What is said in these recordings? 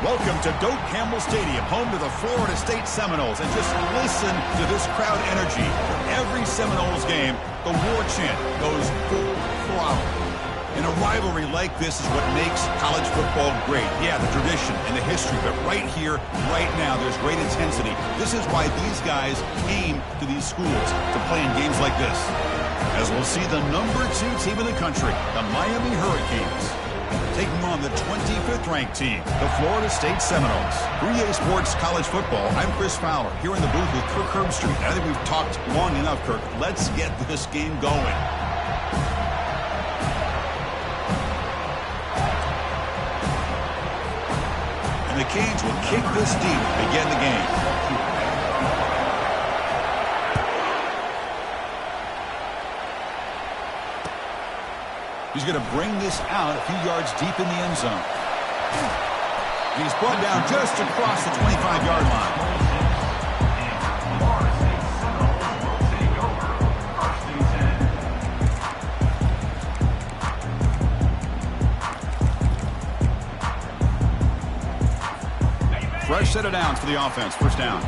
Welcome to Doak Campbell Stadium, home to the Florida State Seminoles. And just listen to this crowd energy. For every Seminoles game, the war chant goes full throttle. And a rivalry like this is what makes college football great. Yeah, the tradition and the history, but right here, right now, there's great intensity. This is why these guys came to these schools to play in games like this. As we'll see the number 2 team in the country, the Miami Hurricanes, taking on the 25th ranked team, the Florida State Seminoles. For EA Sports College Football, I'm Chris Fowler, here in the booth with Kirk Herbstreit. I think we've talked long enough, Kirk. Let's get this game going. And the Canes will kick this deep to begin the game. He's going to bring this out a few yards deep in the end zone. He's brought down just across the 25-yard line. Fresh set of downs for the offense. First down.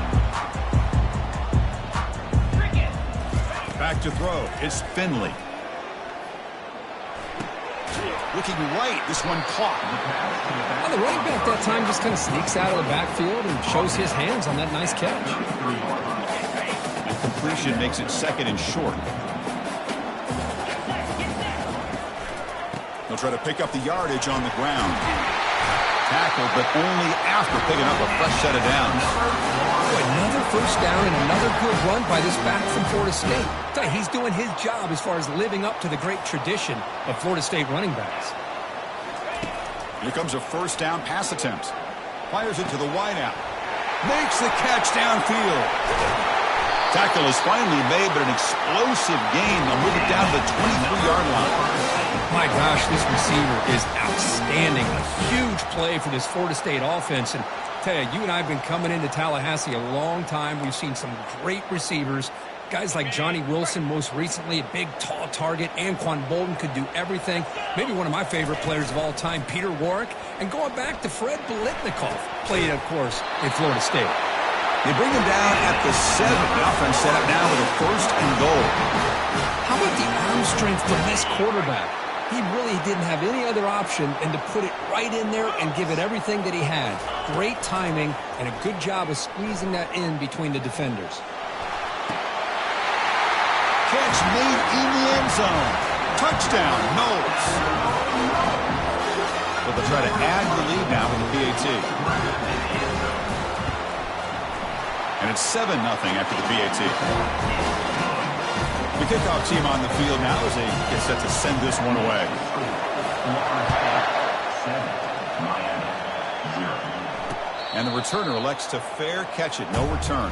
Back to throw. It's Finley. Looking right, this one caught. Well, the running back that time just kind of sneaks out of the backfield and shows his hands on that nice catch. And completion makes it second and short. They'll try to pick up the yardage on the ground. Tackled, but only after picking up a fresh set of downs. Another first down and another good run by this back from Florida State. He's doing his job as far as living up to the great tradition of Florida State running backs. Here comes a first down pass attempt. Fires it to the wideout. Makes the catch downfield. Tackle is finally made, but an explosive gain. They'll move it down to the 23-yard line. My gosh, this receiver is outstanding. A huge play for this Florida State offense. And tell you and I have been coming into Tallahassee a long time. We've seen some great receivers. Guys like Johnny Wilson, most recently, a big, tall target. Anquan Bolden could do everything. Maybe one of my favorite players of all time, Peter Warwick. And going back to Fred Biletnikoff, played, of course, in Florida State. They bring him down at the 7. The offense set up now with a first and goal. How about the arm strength from this quarterback? He really didn't have any other option than to put it right in there and give it everything that he had. Great timing and a good job of squeezing that in between the defenders. Catch made in the end zone. Touchdown, Knowles. But they'll try to add the lead now with the PAT. And it's 7-0 after the PAT. The kickoff team on the field now as they get set to send this one away. And the returner elects to fair catch it. No return.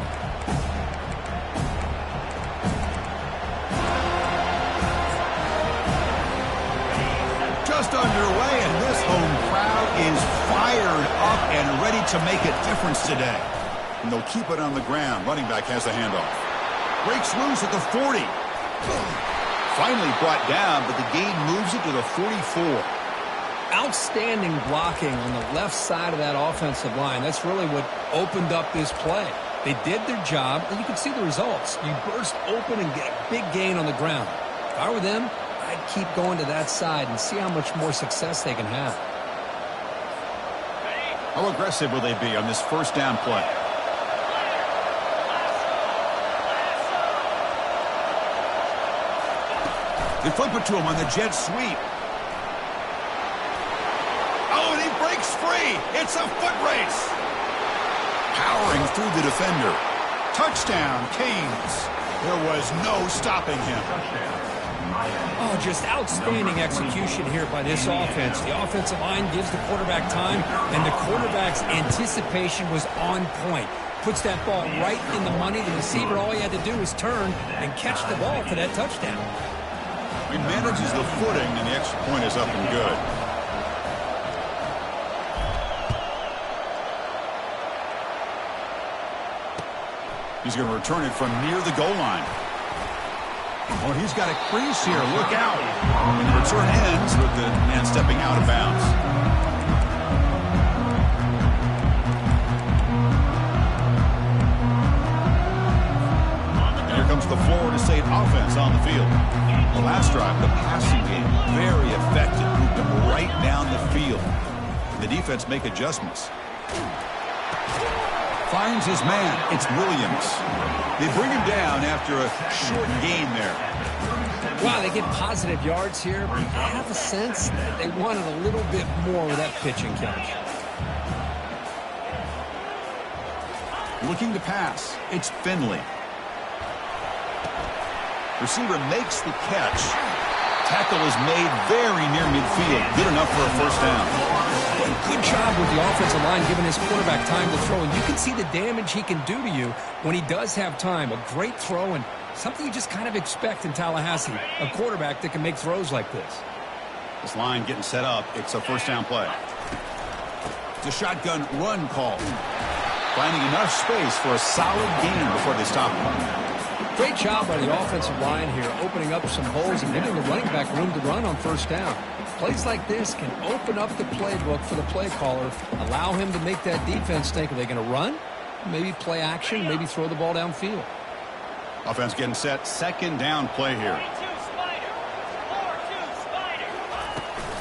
Just underway, and this home crowd is fired up and ready to make a difference today. And they'll keep it on the ground. Running back has the handoff. Breaks loose at the 40. Finally brought down, but the gain moves it to the 44. Outstanding blocking on the left side of that offensive line. That's really what opened up this play. They did their job, and you can see the results. You burst open and get a big gain on the ground. If I were them, I'd keep going to that side and see how much more success they can have. How aggressive will they be on this first down play? They flip it to him on the jet sweep. Oh, and he breaks free. It's a foot race. Powering through the defender. Touchdown, Canes. There was no stopping him. Oh, just outstanding execution here by this offense. The offensive line gives the quarterback time, and the quarterback's anticipation was on point. Puts that ball right in the money. The receiver, all he had to do was turn and catch the ball for that touchdown. He manages the footing, and the extra point is up and good. He's going to return it from near the goal line. Oh, he's got a crease here. Look out. And the return ends with the man stepping out of bounds. comes the Florida State offense on the field. The last drive, the passing game, very effective. Moved them right down the field. The defense make adjustments. Finds his man. It's Williams. They bring him down after a short gain there. Wow, they get positive yards here, but I have a sense that they wanted a little bit more with that pitch and catch. Looking to pass. It's Finley. Receiver makes the catch. Tackle is made very near midfield. Good enough for a first down. Good job with the offensive line giving his quarterback time to throw. And you can see the damage he can do to you when he does have time. A great throw and something you just kind of expect in Tallahassee. A quarterback that can make throws like this. This line getting set up. It's a first down play. It's a shotgun run call. Finding enough space for a solid gain before they stop him. Great job by the offensive line here, opening up some holes and giving the running back room to run on first down. Plays like this can open up the playbook for the play caller, allow him to make that defense think, are they going to run? Maybe play action, maybe throw the ball downfield. Offense getting set. Second down play here.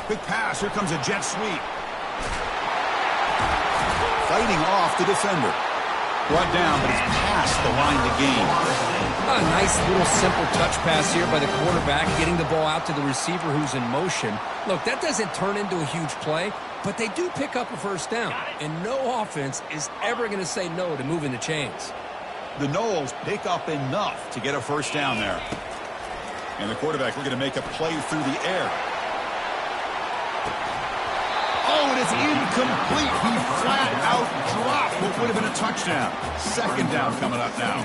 Quick pass. Here comes a jet sweep. Fighting off the defender. Brought down, but it's past the line to gain. A nice little simple touch pass here by the quarterback, getting the ball out to the receiver who's in motion. Look, that doesn't turn into a huge play, but they do pick up a first down. And no offense is ever going to say no to moving the chains. The Noles pick up enough to get a first down there. And the quarterback looking to make a play through the air. Oh, and it's incomplete. He flat out dropped what would have been a touchdown. Second down coming up now.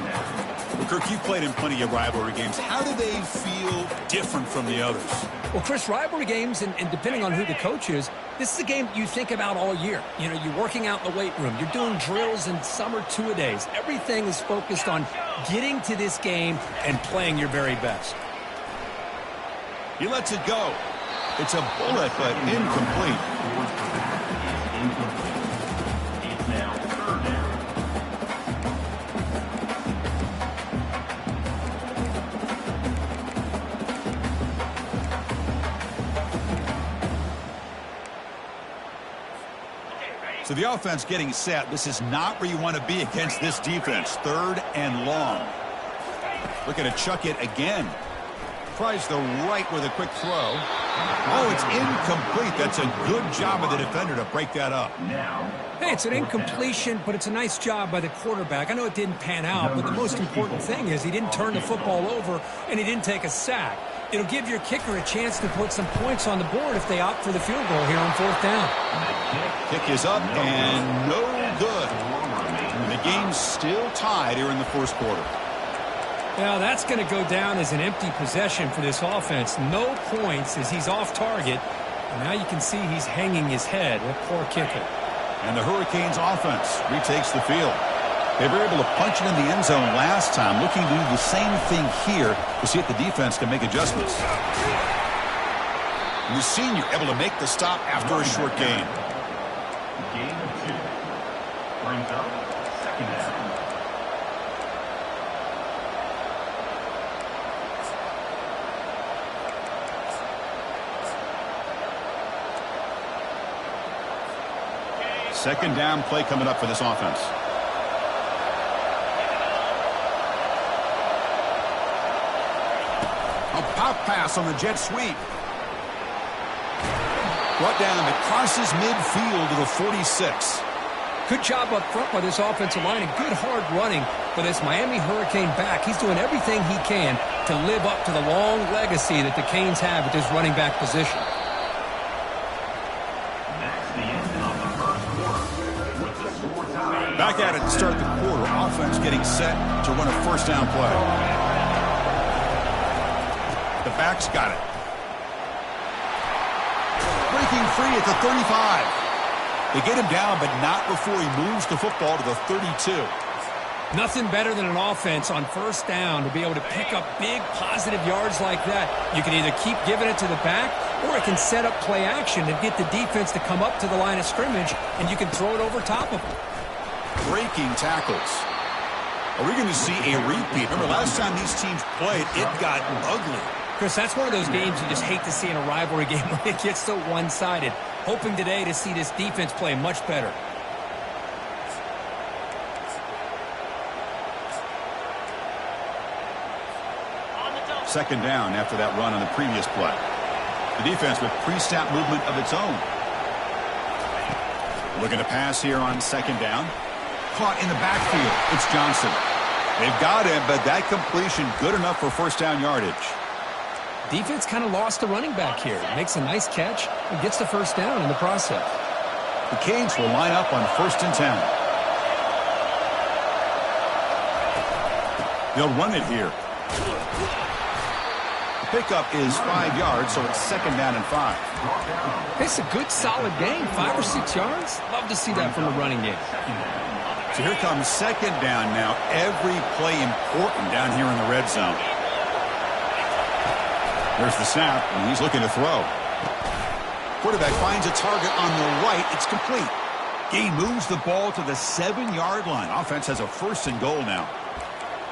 Well, Kirk, you played in plenty of rivalry games. How do they feel different from the others? Well, Chris, rivalry games, and depending on who the coach is, this is a game you think about all year. You know, you're working out in the weight room. You're doing drills, and some are two-a-days. Everything is focused on getting to this game and playing your very best. He lets it go. It's a bullet, but incomplete. So the offense getting set. This is not where you want to be against this defense. Third and long. Looking to chuck it again. Tries the right with a quick throw. Oh, it's incomplete. That's a good job of the defender to break that up. Hey, it's an incompletion, but it's a nice job by the quarterback. I know it didn't pan out, but the most important thing is he didn't turn the football over and he didn't take a sack. It'll give your kicker a chance to put some points on the board if they opt for the field goal here on fourth down. Kick is up and no good. And the game's still tied here in the first quarter. Now, that's going to go down as an empty possession for this offense. No points as he's off target. And now you can see he's hanging his head. A poor kicker. And the Hurricanes offense retakes the field. They were able to punch it in the end zone last time. Looking to do the same thing here to see if the defense can make adjustments. And the senior able to make the stop after a short gain. Gain of 2. Brings up second down. Second down play coming up for this offense. A pop pass on the jet sweep. Brought down, it crosses midfield to the 46. Good job up front by this offensive line and good hard running for this Miami Hurricane back. He's doing everything he can to live up to the long legacy that the Canes have at this running back position. Back at it to start the quarter. Offense getting set to run a first down play. The back's got it. Breaking free at the 35. They get him down, but not before he moves the football to the 32. Nothing better than an offense on first down to be able to pick up big positive yards like that. You can either keep giving it to the back, or it can set up play action and get the defense to come up to the line of scrimmage, and you can throw it over top of them. Breaking tackles. Are we going to see a repeat? Remember, last time these teams played, it got ugly. Chris, that's one of those games you just hate to see in a rivalry game when it gets so one-sided. Hoping today to see this defense play much better. Second down after that run on the previous play. The defense with pre-snap movement of its own. Looking to pass here on second down. Caught in the backfield. It's Johnson. They've got him, but that completion good enough for first down yardage. Defense kind of lost the running back here. Makes a nice catch and gets the first down in the process. The Canes will line up on 1st and 10. They'll run it here. The pickup is 5 yards, so it's 2nd down and 5. It's a good, solid game. 5 or 6 yards. Love to see that from a running game. So here comes 2nd down now. Every play important down here in the red zone. There's the snap, and he's looking to throw. Quarterback finds a target on the right. It's complete. He moves the ball to the 7-yard line. Offense has a 1st and goal now.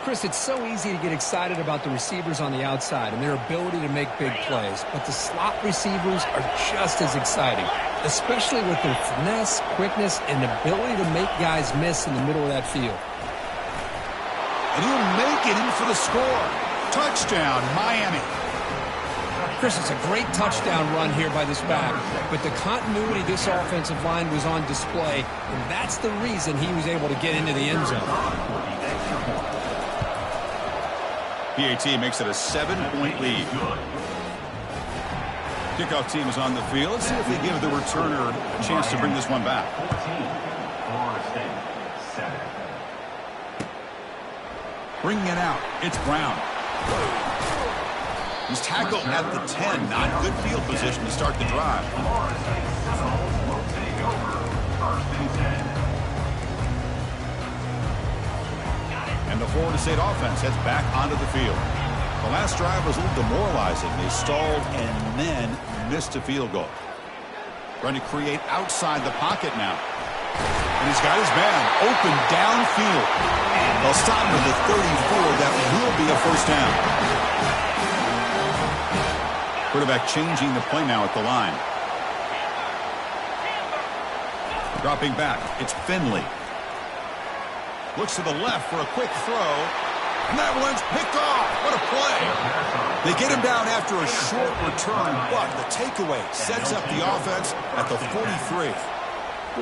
Chris, it's so easy to get excited about the receivers on the outside and their ability to make big plays, but the slot receivers are just as exciting, especially with their finesse, quickness, and ability to make guys miss in the middle of that field. And he'll make it in for the score. Touchdown, Miami. Chris, it's a great touchdown run here by this back, but the continuity of this offensive line was on display, and that's the reason he was able to get into the end zone. PAT makes it a 7-point lead. Kickoff team is on the field. Let's see if they give the returner a chance to bring this one back. Bringing it out, it's Brown. He's tackled at the 10. Not good field position to start the drive. And the Florida State offense heads back onto the field. The last drive was a little demoralizing. They stalled and then missed a field goal. Trying to create outside the pocket now. And he's got his man open downfield. They'll stop him at the 34. That will be a first down. Quarterback changing the play now at the line. Dropping back, it's Finley. Looks to the left for a quick throw. And that one's picked off. What a play. They get him down after a short return, but the takeaway sets up the offense at the 43.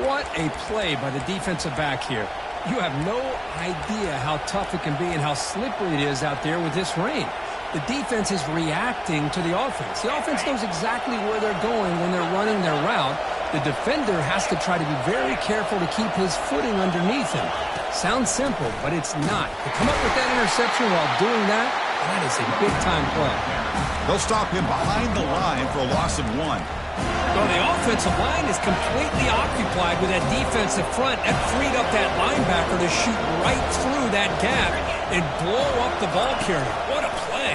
What a play by the defensive back here. You have no idea how tough it can be and how slippery it is out there with this rain. The defense is reacting to the offense. The offense knows exactly where they're going when they're running their route. The defender has to try to be very careful to keep his footing underneath him. Sounds simple, but it's not. To come up with that interception while doing that, that is a big-time play. They'll stop him behind the line for a loss of 1. Well, the offensive line is completely occupied with that defensive front. That freed up that linebacker to shoot right through that gap and blow up the ball carrier. What a play.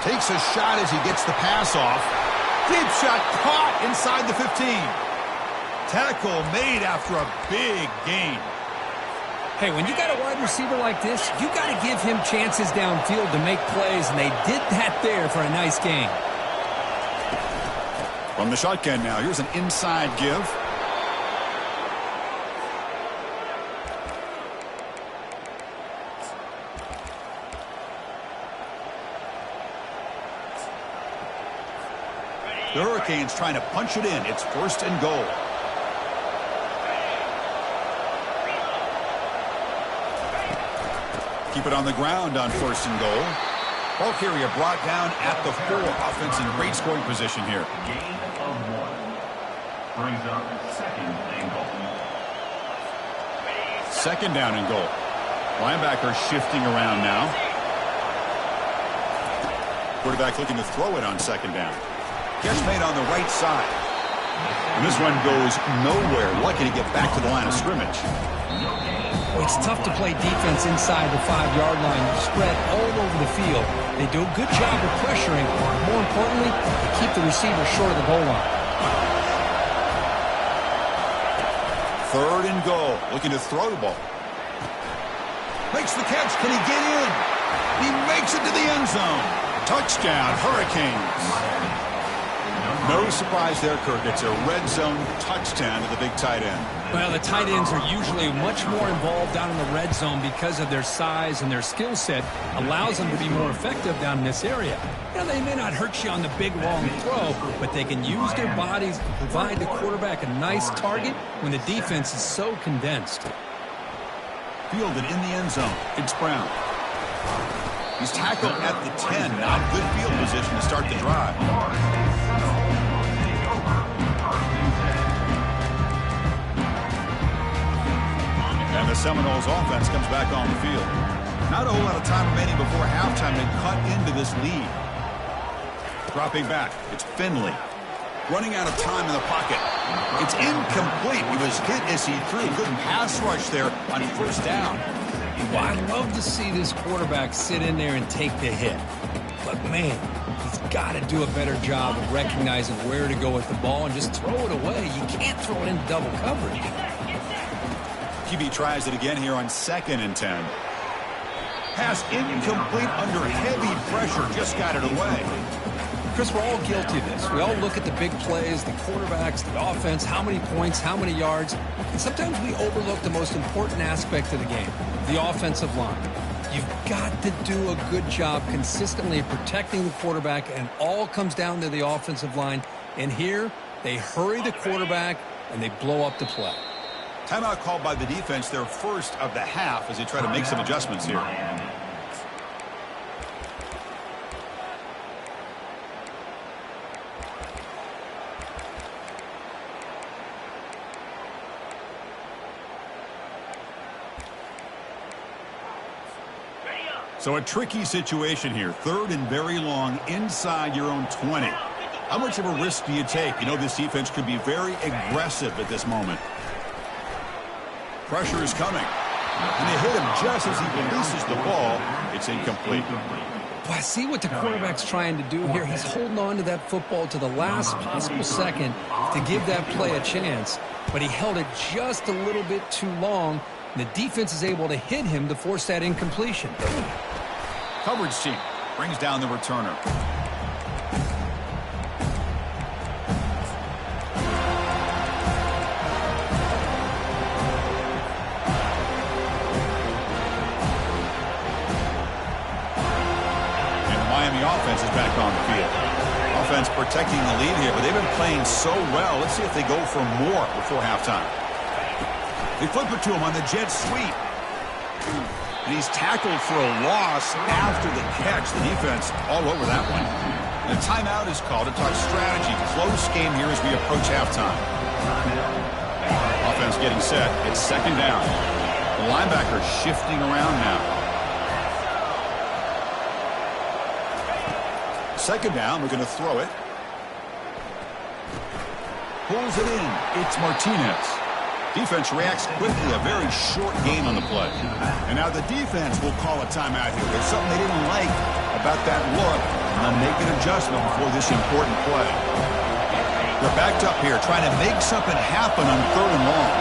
Takes a shot as he gets the pass off. Deep shot caught inside the 15. Tackle made after a big gain. Hey, when you got a wide receiver like this, you got to give him chances downfield to make plays, and they did that there for a nice gain. From the shotgun now, here's an inside give. The Hurricanes trying to punch it in. It's 1st and goal. Keep it on the ground on 1st and goal. Ball carrier brought down at the 4. Offense in great scoring position here. Gain of 1. Brings up 2nd and goal. 2nd down and goal. Linebacker shifting around now. Quarterback looking to throw it on 2nd down. Catch made on the right side. And this one goes nowhere. Lucky to get back to the line of scrimmage. It's tough to play defense inside the 5-yard line, spread all over the field. They do a good job of pressuring. More importantly, they keep the receiver short of the goal line. 3rd and goal. Looking to throw the ball. Makes the catch. Can he get in? He makes it to the end zone. Touchdown, Hurricanes. No surprise there, Kirk. It's a red zone touchdown to the big tight end. Well, the tight ends are usually much more involved down in the red zone because of their size, and their skill set allows them to be more effective down in this area. Now, they may not hurt you on the big, long throw, but they can use their bodies to provide the quarterback a nice target when the defense is so condensed. Fielded in the end zone. It's Brown. He's tackled at the 10. Not good field position to start the drive. And the Seminoles offense comes back on the field. Not a whole lot of time remaining before halftime to cut into this lead. Dropping back, it's Finley. Running out of time in the pocket. It's incomplete. He was hit as he threw. Good pass rush there on first down. Well, I'd love to see this quarterback sit in there and take the hit. But, man, he's got to do a better job of recognizing where to go with the ball and just throw it away. You can't throw it into double coverage. QB tries it again here on 2nd and 10. Pass incomplete under heavy pressure. Just got it away. Chris, we're all guilty of this. We all look at the big plays, the quarterbacks, the offense, how many points, how many yards. And sometimes we overlook the most important aspect of the game, the offensive line. You've got to do a good job consistently protecting the quarterback, and it all comes down to the offensive line. And here, they hurry the quarterback, and they blow up the play. Timeout called by the defense, their first of the half, as they try to make some adjustments here. So a tricky situation here. 3rd and very long inside your own 20. How much of a risk do you take? You know this defense could be very aggressive at this moment. Pressure is coming. And they hit him just as he releases the ball. It's incomplete. Well, I see what the quarterback's trying to do here. He's holding on to that football to the last possible second to give that play a chance. But he held it just a little bit too long. And the defense is able to hit him to force that incompletion. Coverage team brings down the returner. Offense is back on the field. Offense protecting the lead here, but they've been playing so well. Let's see if they go for more before halftime. They flip it to him on the jet sweep. And he's tackled for a loss after the catch. The defense all over that one. And a timeout is called to talk strategy. Close game here as we approach halftime. Offense getting set. It's 2nd down. The linebacker shifting around now. 2nd down, we're going to throw it. Pulls it in. It's Martinez. Defense reacts quickly. A very short gain on the play. And now the defense will call a timeout here. There's something they didn't like about that look. And they'll make an adjustment before this important play. They're backed up here trying to make something happen on 3rd and long.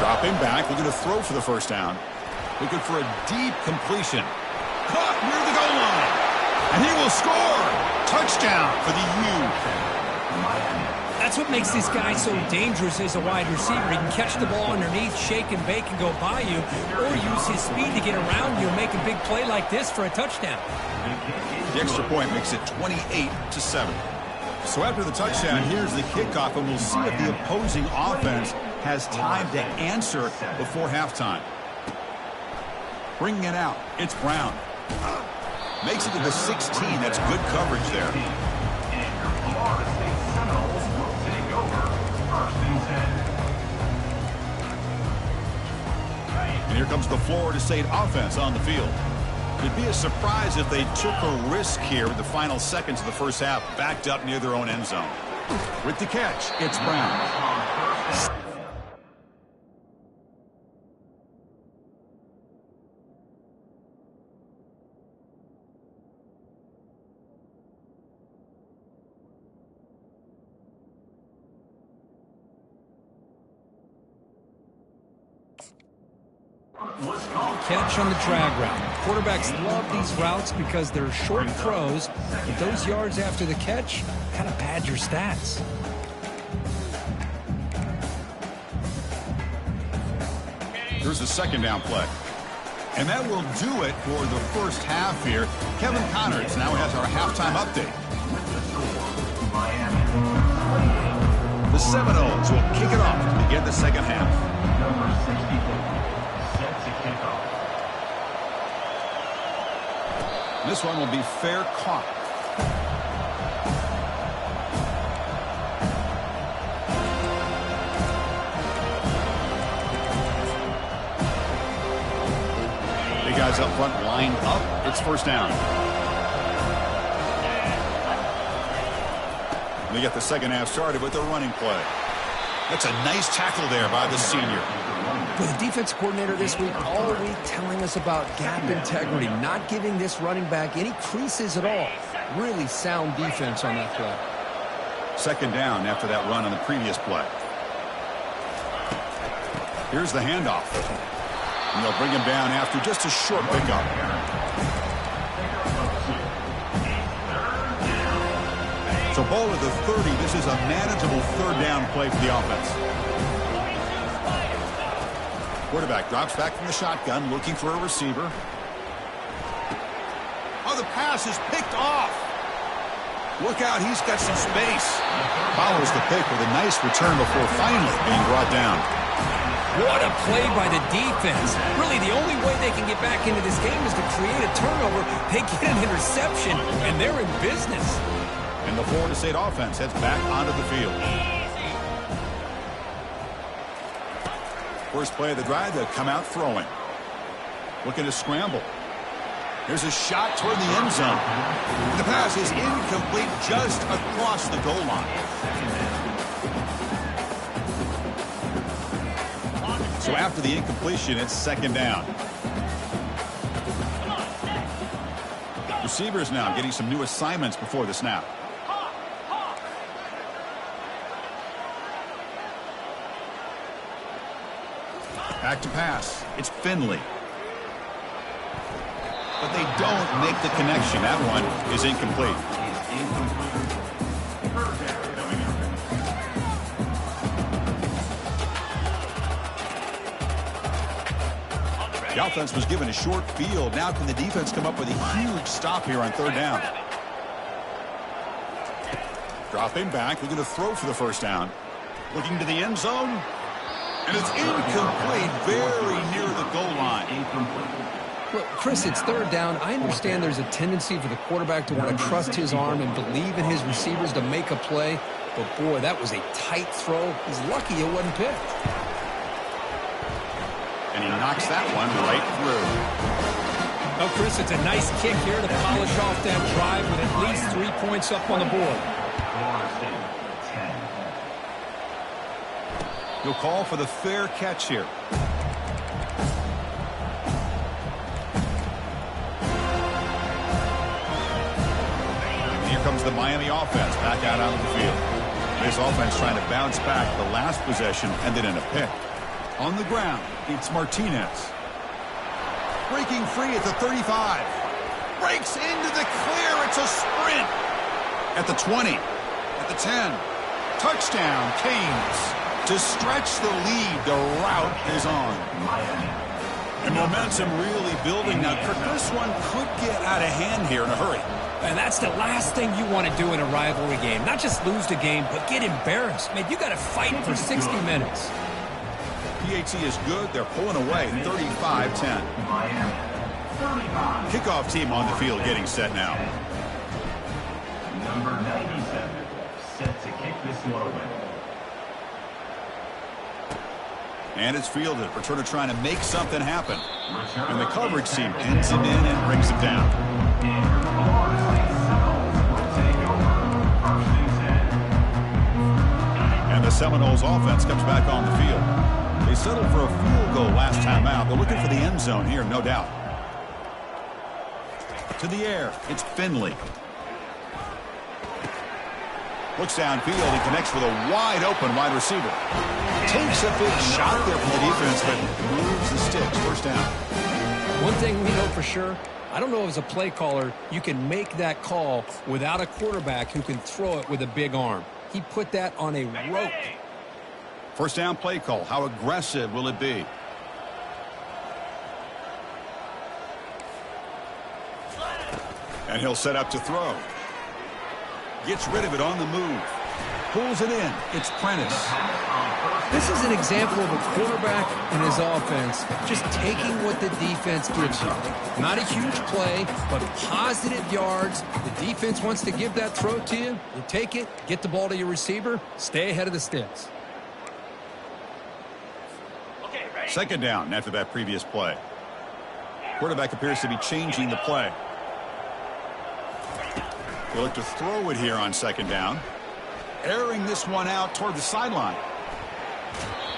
Dropping back. We're going to throw for the first down. Looking for a deep completion. Caught near the goal line. And he will score. Touchdown for the U. That's what makes this guy so dangerous as a wide receiver. He can catch the ball underneath, shake and bake, and go by you, or use his speed to get around you and make a big play like this for a touchdown. The extra point makes it 28-7. So after the touchdown, here's the kickoff, and we'll see if the opposing offense has time to answer before halftime. Bringing it out, it's Brown. Makes it to the 16. That's good coverage there. And here comes the Florida State offense on the field. It'd be a surprise if they took a risk here with the final seconds of the first half, backed up near their own end zone. With the catch, it's Brown. was called. Catch on the drag route. Quarterbacks love these routes because they're short throws, but those yards after the catch kind of pad your stats. Here's the second down play. And that will do it for the first half here. Kevin Connors now has our halftime update. The Seminoles will kick it off to begin the second half. Number 64, set to kick off. This one will be fair caught. The guys up front lined up. It's first down. We get the second half started with the running play. That's a nice tackle there by the senior. For the defense coordinator this week, all week telling us about gap integrity, not giving this running back any creases at all. Really sound defense on that play. Second down after that run on the previous play. Here's the handoff. And they'll bring him down after just a short pickup. So ball at the 30. This is a manageable third down play for the offense. Quarterback drops back from the shotgun, looking for a receiver. Oh, the pass is picked off. Look out, he's got some space. Follows the pick with a nice return before finally being brought down. What a play by the defense. Really, the only way they can get back into this game is to create a turnover. They get an interception, and they're in business. And the Florida State offense heads back onto the field. First play of the drive, they'll come out throwing. Looking to scramble. Here's a shot toward the end zone. The pass is incomplete just across the goal line. So after the incompletion, it's second down. Receivers now getting some new assignments before the snap. Back to pass. It's Finley. But they don't make the connection. That one is incomplete. The offense was given a short field. Now can the defense come up with a huge stop here on third down? Dropping back, looking to throw for the first down. Looking to the end zone. And it's incomplete, very near the goal line. Look, Chris, it's third down. I understand there's a tendency for the quarterback to want to trust his arm and believe in his receivers to make a play. But, boy, that was a tight throw. He's lucky it wasn't picked. And he knocks that one right through. Oh, Chris, it's a nice kick here to polish off that drive with at least 3 points up on the board. You'll call for the fair catch here. And here comes the Miami offense back out onto the field. This offense trying to bounce back the last possession and then in a pick. On the ground, it's Martinez. Breaking free at the 35. Breaks into the clear. It's a sprint. At the 20. At the 10. Touchdown, Canes. To stretch the lead, the route is on. And momentum really building. Now, Kirk, this one could get out of hand here in a hurry. And that's the last thing you want to do in a rivalry game. Not just lose the game, but get embarrassed. Man, you got to fight for 60 minutes. PAT is good. They're pulling away 35-10. Kickoff team on the field getting set now. Number 97, set to kick this one away. And it's fielded. Returner trying to make something happen. And the coverage team pins him in and brings him down. And the Seminoles offense comes back on the field. They settled for a field goal last time out. They're looking for the end zone here, no doubt. To the air, it's Finley. Looks downfield and connects with a wide-open wide receiver. Takes a big shot there from the defense, but moves the sticks. First down. One thing we know for sure, I don't know as a play caller, you can make that call without a quarterback who can throw it with a big arm. He put that on a rope. First down play call. How aggressive will it be? And he'll set up to throw. Gets rid of it on the move. Pulls it in. It's Prentice. This is an example of a quarterback and his offense just taking what the defense gives you. Not a huge play, but positive yards. The defense wants to give that throw to you. You take it, get the ball to your receiver, stay ahead of the sticks. Second down after that previous play. Quarterback appears to be changing the play. He'll look to throw it here on second down. Airing this one out toward the sideline.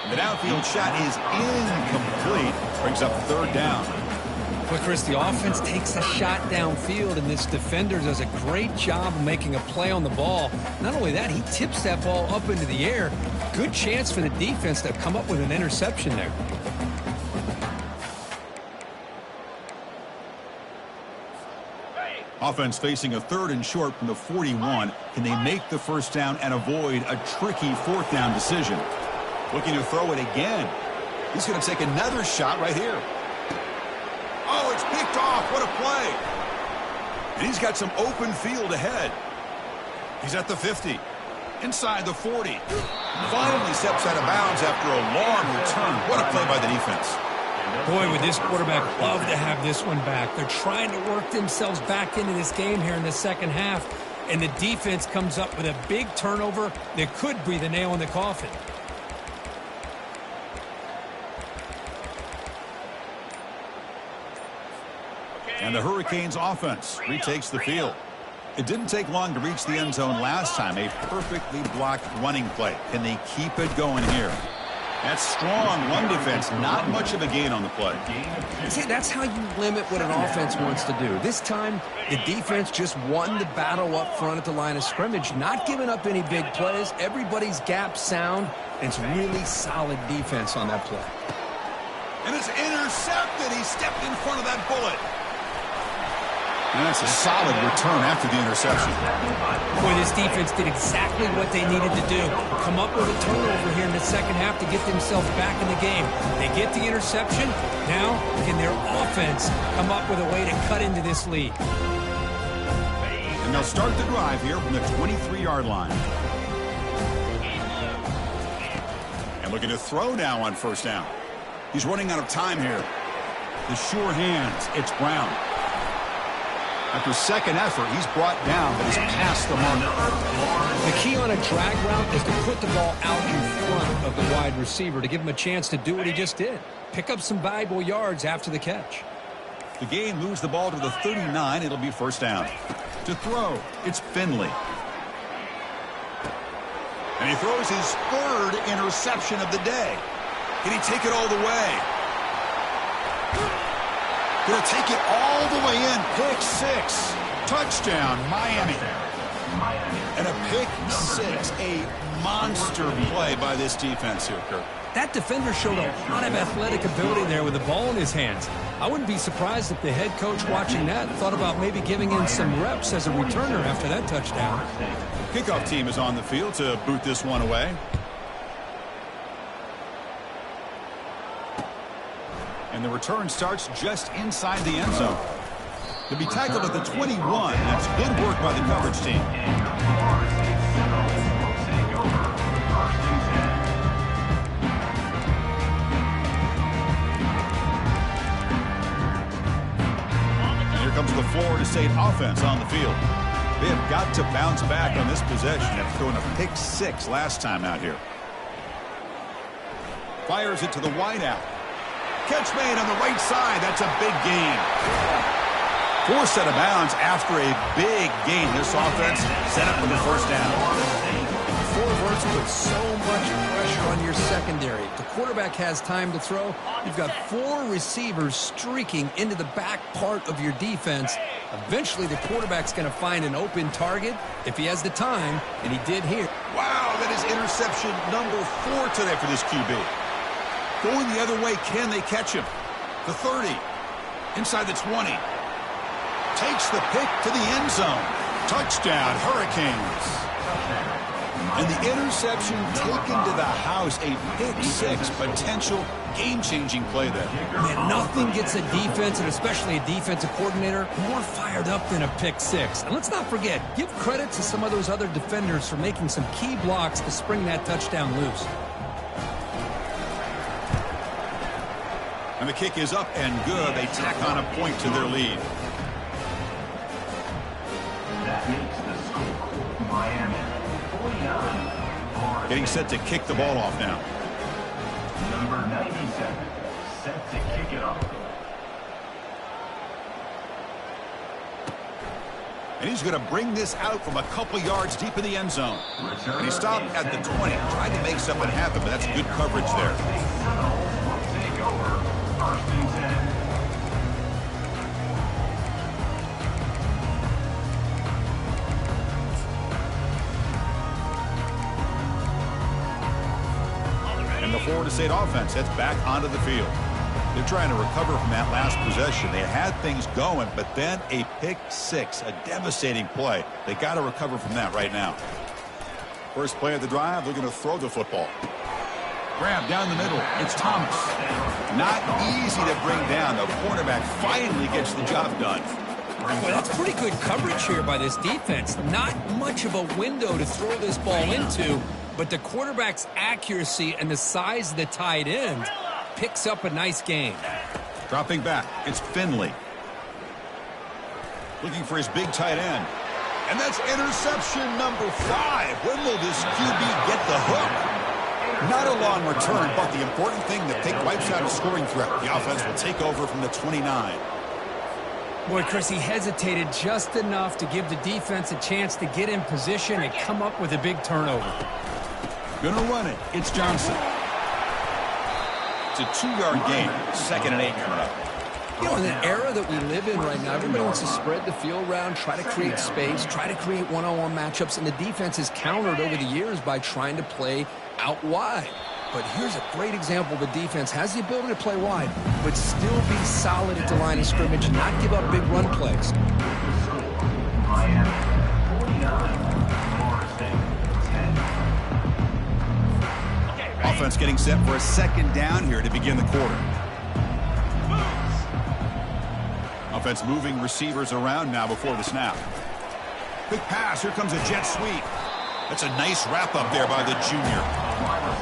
The downfield shot is incomplete. Brings up third down. But Chris, the offense takes a shot downfield, and this defender does a great job of making a play on the ball. Not only that, he tips that ball up into the air. Good chance for the defense to come up with an interception there. Offense facing a third and short from the 41. Can they make the first down and avoid a tricky fourth down decision? Looking to throw it again. He's going to take another shot right here. Oh, it's picked off. What a play. And he's got some open field ahead. He's at the 50. Inside the 40. Finally steps out of bounds after a long return. What a play by the defense. Boy, would this quarterback love to have this one back. They're trying to work themselves back into this game here in the second half, and the defense comes up with a big turnover that could be the nail in the coffin. And the Hurricanes offense retakes the field. It didn't take long to reach the end zone last time. A perfectly blocked running play. Can they keep it going here? That's strong run defense. Not much of a gain on the play. See, that's how you limit what an offense wants to do. This time, the defense just won the battle up front at the line of scrimmage, not giving up any big plays. Everybody's gap sound. It's really solid defense on that play. And it's intercepted. He stepped in front of that bullet. And that's a solid return after the interception. Boy, this defense did exactly what they needed to do. Come up with a turnover here in the second half to get themselves back in the game. They get the interception. Now, can their offense come up with a way to cut into this lead? And they'll start the drive here from the 23-yard line. And looking to throw now on first down. He's running out of time here. The sure hands. It's Brown. After second effort, he's brought down, but he's past the mark. The key on a drag route is to put the ball out in front of the wide receiver to give him a chance to do what he just did. Pick up some valuable yards after the catch. The game moves the ball to the 39. It'll be first down. To throw, it's Finley. And he throws his third interception of the day. Can he take it all the way? Going to take it all the way in. Pick six. Touchdown, Miami. And a pick six. A monster play by this defense here, Kirk. That defender showed a lot of athletic ability there with the ball in his hands. I wouldn't be surprised if the head coach watching that thought about maybe giving him some reps as a returner after that touchdown. Kickoff team is on the field to boot this one away. And the return starts just inside the end zone. He'll be tackled at the 21. That's good work by the coverage team. And here comes the Florida State offense on the field. They have got to bounce back on this possession after throwing a pick six last time out here. Fires it to the wideout. Catch made on the right side. That's a big gain. Forced out of bounds after a big gain. This offense set up with the first down. Four verts put so much pressure on your secondary. If the quarterback has time to throw, you've got four receivers streaking into the back part of your defense. Eventually, the quarterback's going to find an open target if he has the time, and he did here. Wow, that is interception number 4 today for this QB. Going the other way, can they catch him? The 30, inside the 20. Takes the pick to the end zone. Touchdown, Hurricanes. And the interception taken to the house, a pick-6 potential game-changing play there. Man, nothing gets a defense, and especially a defensive coordinator, more fired up than a pick-6. And let's not forget, give credit to some of those other defenders for making some key blocks to spring that touchdown loose. And the kick is up and good. They tack on a point to their lead. That makes the score Miami 49. Getting set to kick the ball off now. Number 97, set to kick it off. And he's going to bring this out from a couple yards deep in the end zone. And he stopped at the 20, tried to make something happen, but that's good coverage there. Take over, 1st and 10. And the Florida State offense heads back onto the field. They're trying to recover from that last possession. They had things going, but then a pick-6, a devastating play. They got to recover from that right now. First play of the drive, they're going to throw the football. Grab down the middle. It's Thomas. Not easy to bring down. The cornerback finally gets the job done. Well, that's pretty good coverage here by this defense. Not much of a window to throw this ball into, but the quarterback's accuracy and the size of the tight end picks up a nice gain. Dropping back, it's Finley. Looking for his big tight end. And that's interception number 5. When will this QB get the hook? Not a long return, but the important thing, the pick wipes out a scoring threat. The offense will take over from the 29. Boy, Chris, he hesitated just enough to give the defense a chance to get in position and come up with a big turnover. Gonna run it. It's Johnson. It's a 2-yard gain. 2nd and 8 coming up. You know, in the era that we live in right now, everybody wants to spread the field around, try to create space, try to create one-on-one matchups, and the defense has countered over the years by trying to play out wide. But here's a great example. The defense has the ability to play wide, but still be solid at the line of scrimmage and not give up big run plays. Miami 49, Florida State 10. Offense getting set for a 2nd down here to begin the quarter. Offense moving receivers around now before the snap. Quick pass. Here comes a jet sweep. That's a nice wrap up there by the junior.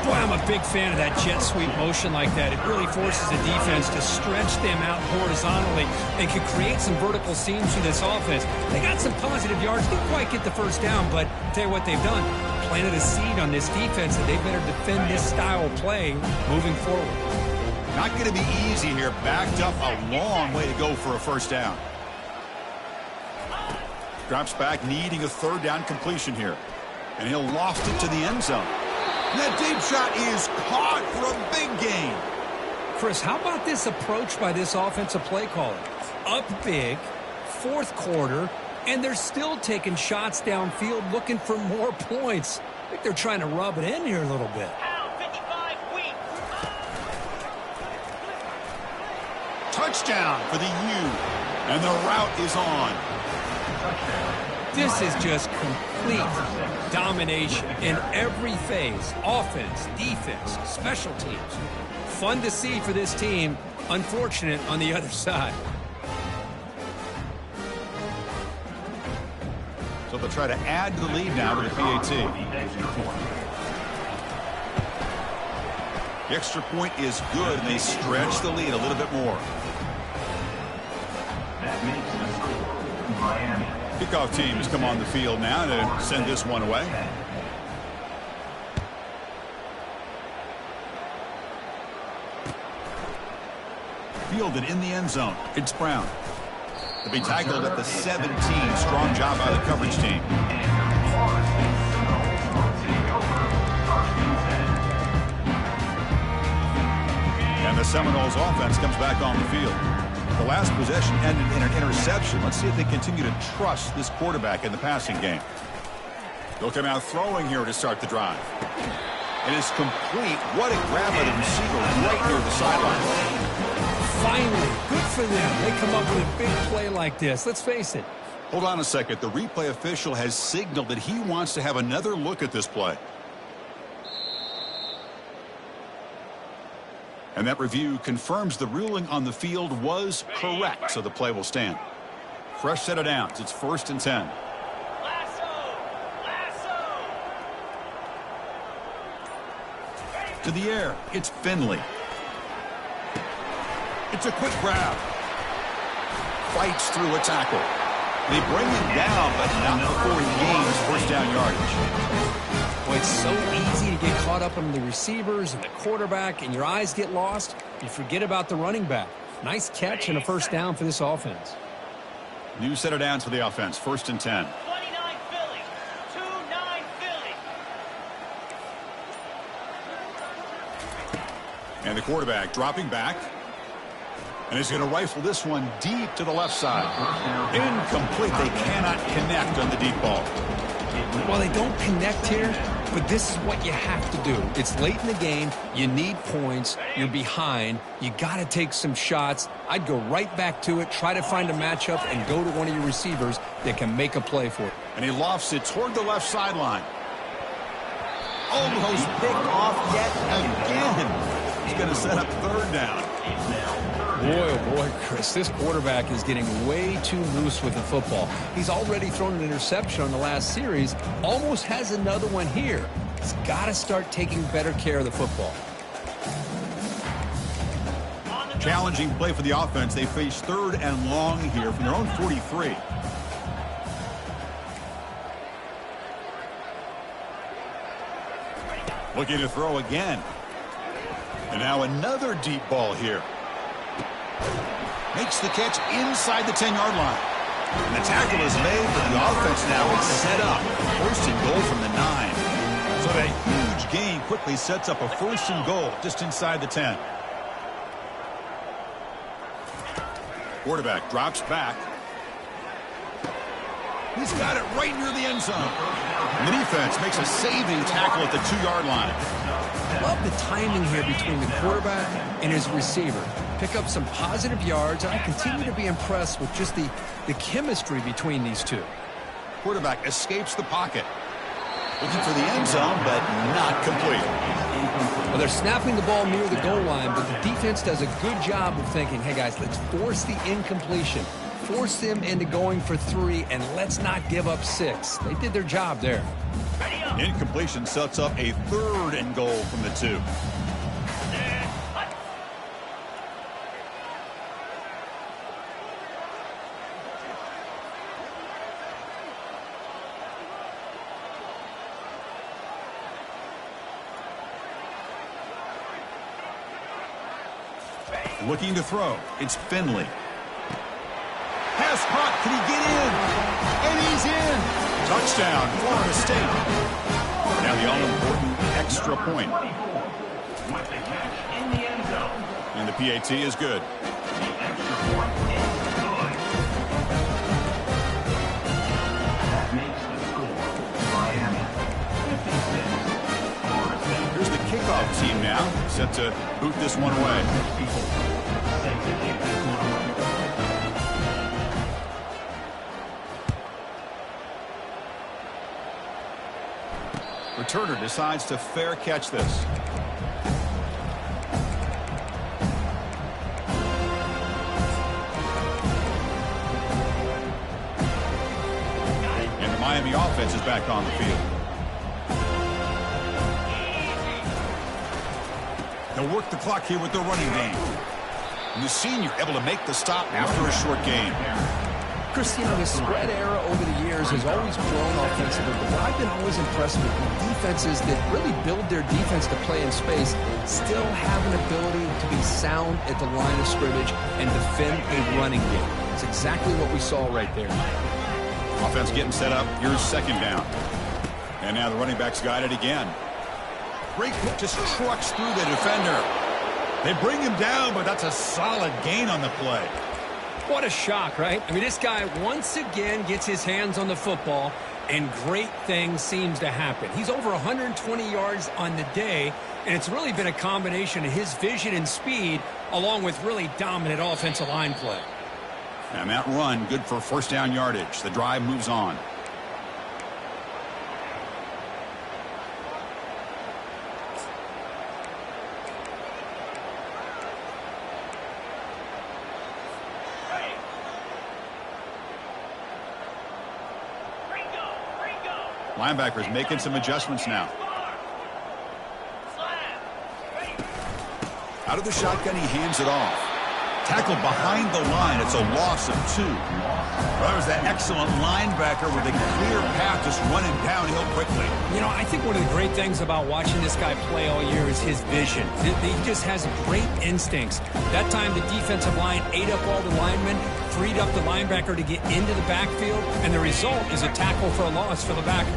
Boy, I'm a big fan of that jet sweep motion like that. It really forces the defense to stretch them out horizontally and can create some vertical seams through this offense. They got some positive yards. Didn't quite get the first down, but I'll tell you what they've done. Planted a seed on this defense that they better defend this style of play moving forward. Not going to be easy here. Backed up a long way to go for a first down. Drops back, needing a 3rd down completion here. And he'll loft it to the end zone. That deep shot is caught for a big gain. Chris, how about this approach by this offensive play caller? Up big, 4th quarter, and they're still taking shots downfield looking for more points. I think they're trying to rub it in here a little bit. Touchdown for the U. And the route is on. This is just complete domination in every phase. Offense, defense, special teams. Fun to see for this team. Unfortunate on the other side. So they'll try to add to the lead now with the PAT. The extra point is good, and they stretch the lead a little bit more. That makes the score Miami. Kickoff team has come on the field now to send this one away. Fielded in the end zone. It's Brown. To be tackled at the 17. Strong job by the coverage team. And Florida State will take over. And the Seminoles offense comes back on the field. The last possession ended in an interception. Let's see if they continue to trust this quarterback in the passing game. They'll come out throwing here to start the drive. It is complete. What a grab by the receiver right near the sideline. Finally, good for them. They come up with a big play like this. Let's face it. Hold on a second. The replay official has signaled that he wants to have another look at this play. And that review confirms the ruling on the field was correct, so the play will stand. Fresh set of downs. It's 1st and 10. To the air. It's Finley. It's a quick grab. Fights through a tackle. They bring him down, but not before he gains first down yardage. Boy, it's so easy to get caught up on the receivers and the quarterback, and your eyes get lost. You forget about the running back. Nice catch and a first down for this offense. New set of downs for the offense. 1st and 10. 29 Philly. 2-9 Philly. And the quarterback dropping back. And he's going to rifle this one deep to the left side. Incomplete. They cannot connect on the deep ball. Well, they don't connect here, but this is what you have to do. It's late in the game. You need points. You're behind. You got to take some shots. I'd go right back to it, try to find a matchup, and go to one of your receivers that can make a play for it. And he lofts it toward the left sideline. Almost picked off yet again. He's going to set up 3rd down. Boy, oh boy, Chris, this quarterback is getting way too loose with the football. He's already thrown an interception on the last series, almost has another one here. He's got to start taking better care of the football. Challenging play for the offense. They face 3rd and long here from their own 43. Looking to throw again. And now another deep ball here. Makes the catch inside the 10-yard line. And the tackle is made, but the offense now is set up. 1st and goal from the 9. So that huge gain quickly sets up a 1st and goal just inside the 10. Quarterback drops back. He's got it right near the end zone. And the defense makes a saving tackle at the 2-yard line. Love the timing here between the quarterback and his receiver. Pick up some positive yards, and I continue to be impressed with just the chemistry between these two. Quarterback escapes the pocket. Looking for the end zone, but not complete. Well, they're snapping the ball near the goal line, but the defense does a good job of thinking, hey, guys, let's force the incompletion. Force them into going for 3, and let's not give up 6. They did their job there. Incompletion sets up a 3rd and goal from the 2. Looking to throw. It's Finley. Pass caught. Can he get in? And he's in. Touchdown, Florida State. Now the all-important extra point. With the catch in the end zone. And the PAT is good. The extra point is good. That makes the score Miami 56. Florida State. Here's the kickoff team now, set to boot this one away. Returner decides to fair catch this. And the Miami offense is back on the field. They'll work the clock here with their running game. And the senior able to make the stop after a short game. Chris, you know, the spread era over the years has always grown offensively, but what I've been always impressed with defenses that really build their defense to play in space still have an ability to be sound at the line of scrimmage and defend a running game. It's exactly what we saw right there. Offense getting set up. Here's 2nd down. And now the running back's got it again. Great hook, just trucks through the defender. They bring him down, but that's a solid gain on the play. What a shock, right? I mean, this guy once again gets his hands on the football, and great things seems to happen. He's over 120 yards on the day, and it's really been a combination of his vision and speed, along with really dominant offensive line play. And that run, good for first down yardage. The drive moves on. Linebackers making some adjustments now. Out of the shotgun, he hands it off. Tackled behind the line. It's a loss of 2. Well, there's that excellent linebacker with a clear path just running downhill quickly. You know, I think one of the great things about watching this guy play all year is his vision. He just has great instincts. That time the defensive line ate up all the linemen, freed up the linebacker to get into the backfield, and the result is a tackle for a loss for the backer.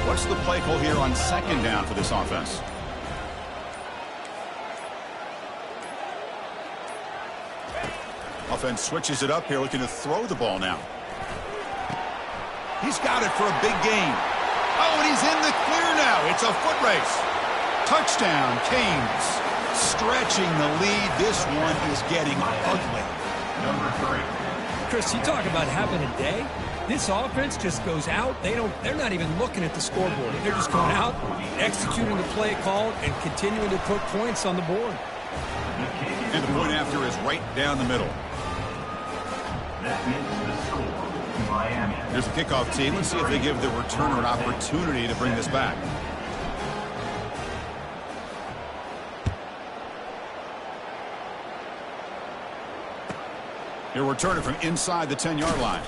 What's the play call here on second down for this offense? Offense switches it up here, looking to throw the ball now. He's got it for a big gain. Oh, and he's in the clear now. It's a foot race. Touchdown, Canes. Stretching the lead. This one is getting ugly. Number 3. Chris, you talk about having a day. This offense just goes out. They're not even looking at the scoreboard. They're just going out, executing the play called, and continuing to put points on the board. And the point after is right down the middle. That makes the score Miami. Here's the kickoff team. Let's see if they give the returner an opportunity to bring this back. He'll return it from inside the 10-yard line.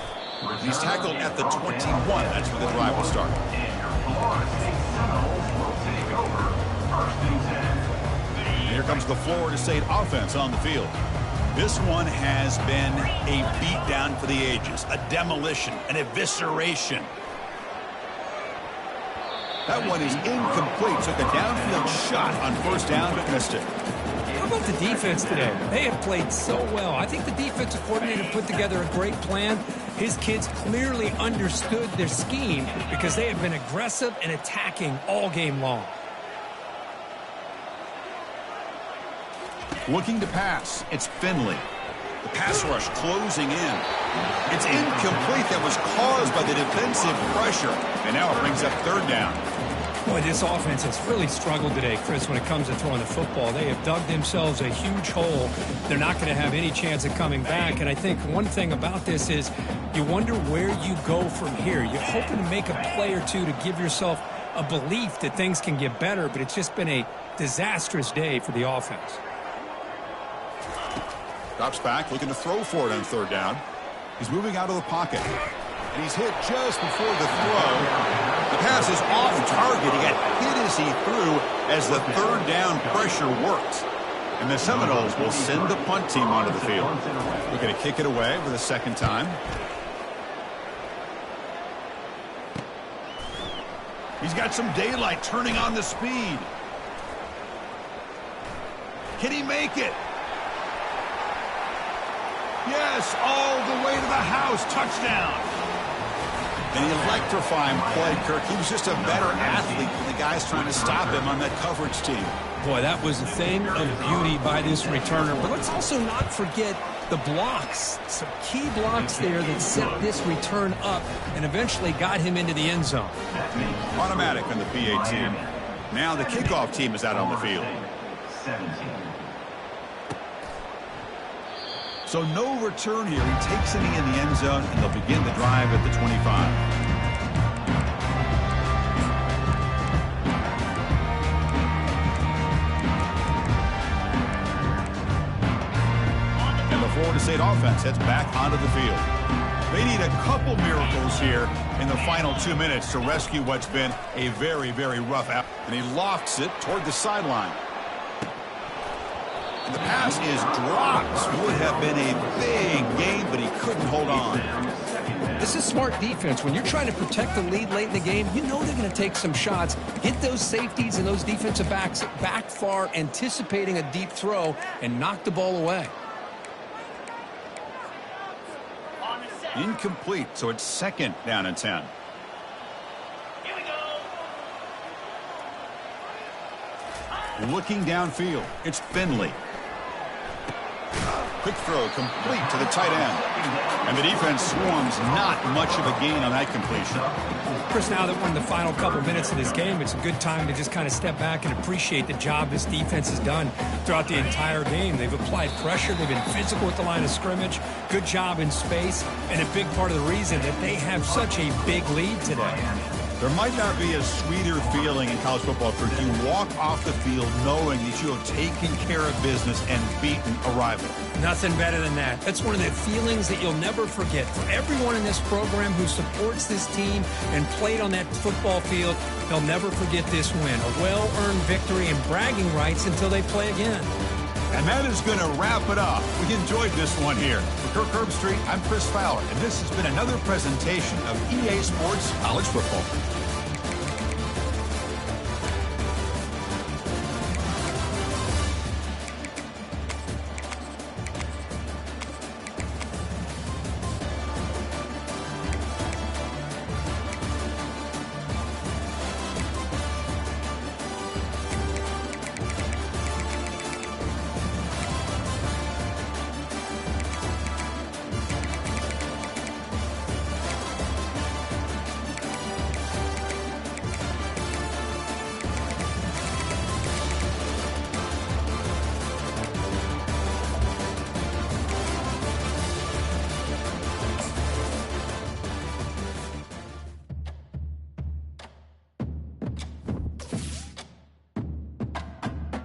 He's tackled at the 21. That's where the drive will start. And your Florida State Seminoles will take over 1st and 10. And here comes the Florida State offense on the field. This one has been a beatdown for the ages, a demolition, an evisceration. That one is incomplete. Took a downfield shot on first down, but missed it. How about the defense today? They have played so well. I think the defensive coordinator put together a great plan. His kids clearly understood their scheme because they have been aggressive and attacking all game long. Looking to pass. It's Finley. The pass rush closing in. It's incomplete. That was caused by the defensive pressure. And now it brings up third down. Boy, this offense has really struggled today, Chris, when it comes to throwing the football. They have dug themselves a huge hole. They're not going to have any chance of coming back. And I think one thing about this is you wonder where you go from here. You're hoping to make a play or two to give yourself a belief that things can get better, but it's just been a disastrous day for the offense. Drops back, looking to throw for it on third down. He's moving out of the pocket. And he's hit just before the throw. The pass is off target. He got hit as he threw as the third down pressure worked. And the Seminoles will send the punt team onto the field. We're going to kick it away for the second time. He's got some daylight turning on the speed. Can he make it? Yes, all the way to the house. Touchdown. An electrifying play, Kirk. He was just a better athlete than the guys trying to stop him on that coverage team. Boy, that was a thing of beauty by this returner. But let's also not forget the blocks. Some key blocks there that set this return up and eventually got him into the end zone. Automatic on the PA team. Now the kickoff team is out on the field. 17. So no return here. He takes it in the end zone, and they'll begin the drive at the 25. And the Florida State offense heads back onto the field. They need a couple miracles here in the final 2 minutes to rescue what's been a very, very rough out. And he lofts it toward the sideline. The pass is dropped. Would have been a big gain, but he couldn't hold on. This is smart defense. When you're trying to protect the lead late in the game, you know they're going to take some shots, hit those safeties and those defensive backs back far, anticipating a deep throw, and knock the ball away. Incomplete, so it's 2nd down and 10. Here we go. Looking downfield, it's Finley. Quick throw complete to the tight end. And the defense swarms, not much of a gain on that completion. Chris, now that we're in the final couple minutes of this game, it's a good time to just kind of step back and appreciate the job this defense has done throughout the entire game. They've applied pressure. They've been physical at the line of scrimmage. Good job in space. And a big part of the reason that they have such a big lead today. There might not be a sweeter feeling in college football for you walk off the field knowing that you have taken care of business and beaten a rival. Nothing better than that. That's one of the feelings that you'll never forget. For everyone in this program who supports this team and played on that football field, they'll never forget this win. A well-earned victory and bragging rights until they play again. And that is going to wrap it up. We enjoyed this one here. For Kirk Herbstreit, I'm Chris Fowler, and this has been another presentation of EA Sports College Football.